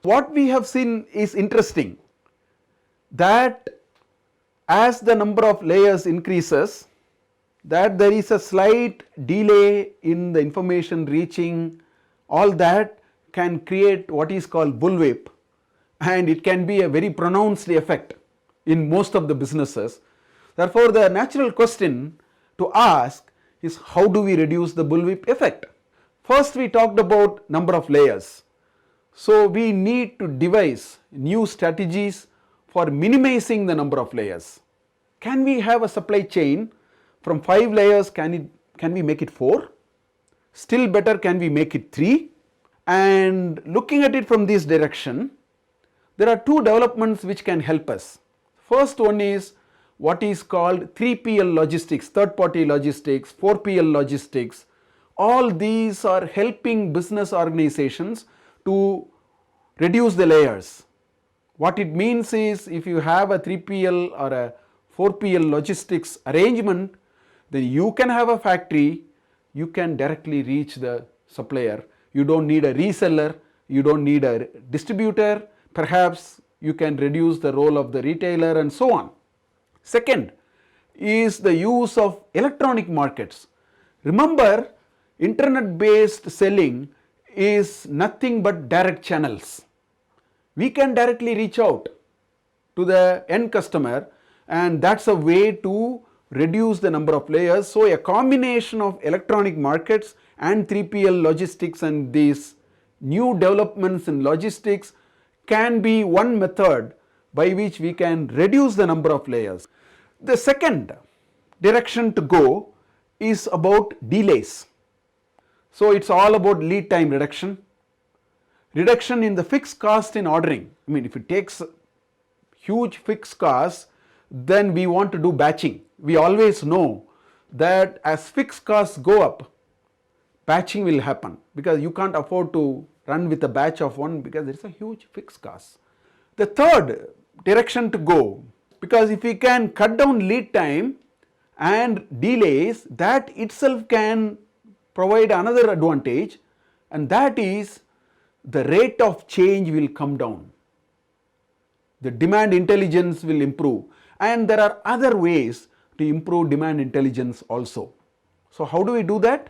What we have seen is interesting, that as the number of layers increases, that there is a slight delay in the information reaching. All that can create what is called bullwhip, and it can be a very pronounced effect in most of the businesses. Therefore, the natural question to ask is, how do we reduce the bullwhip effect? First, we talked about number of layers. So we need to devise new strategies for minimizing the number of layers. Can we have a supply chain from 5 layers? Can we make it 4? Still better, can we make it 3? And looking at it from this direction, there are 2 developments which can help us. First one is what is called 3PL logistics, third party logistics, 4PL logistics. All these are helping business organizations to reduce the layers. What it means is, if you have a 3PL or a 4PL logistics arrangement, then you can have a factory, you can directly reach the supplier. You don't need a reseller, you don't need a distributor, perhaps you can reduce the role of the retailer and so on. Second is the use of electronic markets. Remember, internet based selling is nothing but direct channels. We can directly reach out to the end customer, and that's a way to reduce the number of layers. So a combination of electronic markets and 3PL logistics and these new developments in logistics can be one method by which we can reduce the number of layers. The second direction to go is about delays. So it's all about lead time reduction, reduction in the fixed cost in ordering. I mean, if it takes huge fixed costs, then we want to do batching. We always know that as fixed costs go up, batching will happen, because you can't afford to run with a batch of one because there is a huge fixed cost. The third direction to go, because if we can cut down lead time and delays, that itself can provide another advantage, and that is the rate of change will come down. The demand intelligence will improve, and there are other ways to improve demand intelligence also. So how do we do that?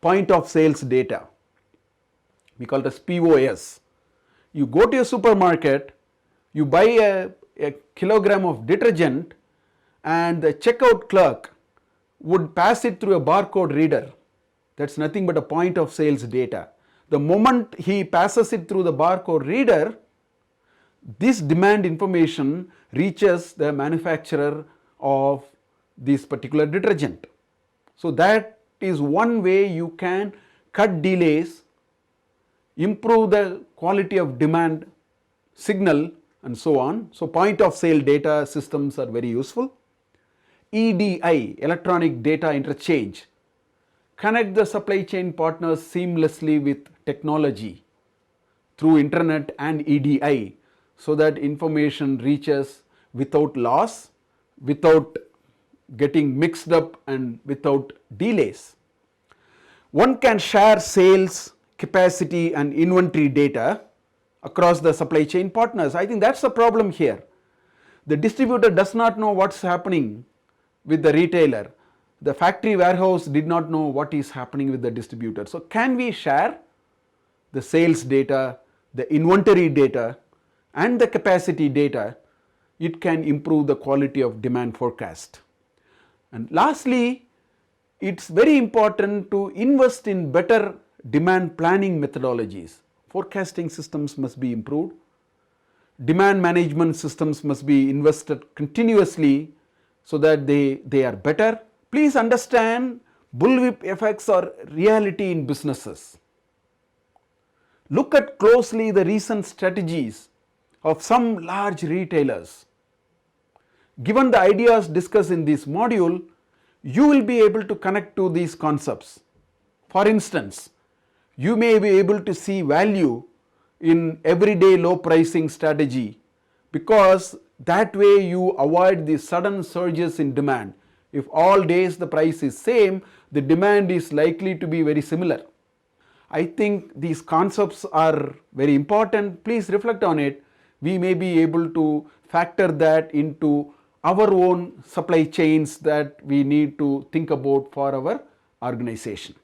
Point of sales data. We call it as POS. You go to a supermarket, you buy a kilogram of detergent, and the checkout clerk would pass it through a barcode reader. That's nothing but a point of sales data. The moment he passes it through the barcode reader, this demand information reaches the manufacturer of this particular detergent. So that is one way you can cut delays, improve the quality of demand signal and so on. So point of sale data systems are very useful. EDI, electronic data interchange. Connect the supply chain partners seamlessly with technology through internet and EDI, so that information reaches without loss, without getting mixed up, and without delays. One can share sales, capacity and inventory data across the supply chain partners. I think that's the problem here. The distributor does not know what's happening with the retailer. The factory warehouse did not know what is happening with the distributor. So can we share the sales data, the inventory data and the capacity data? It can improve the quality of demand forecast. And lastly, it's very important to invest in better demand planning methodologies. Forecasting systems must be improved. Demand management systems must be invested continuously so that they are better. Please understand, bullwhip effects are reality in businesses. Look at closely the recent strategies of some large retailers. Given the ideas discussed in this module, you will be able to connect to these concepts. For instance, you may be able to see value in everyday low pricing strategy, because that way you avoid the sudden surges in demand. If all days the price is same, the demand is likely to be very similar. I think these concepts are very important. Please reflect on it. We may be able to factor that into our own supply chains that we need to think about for our organization.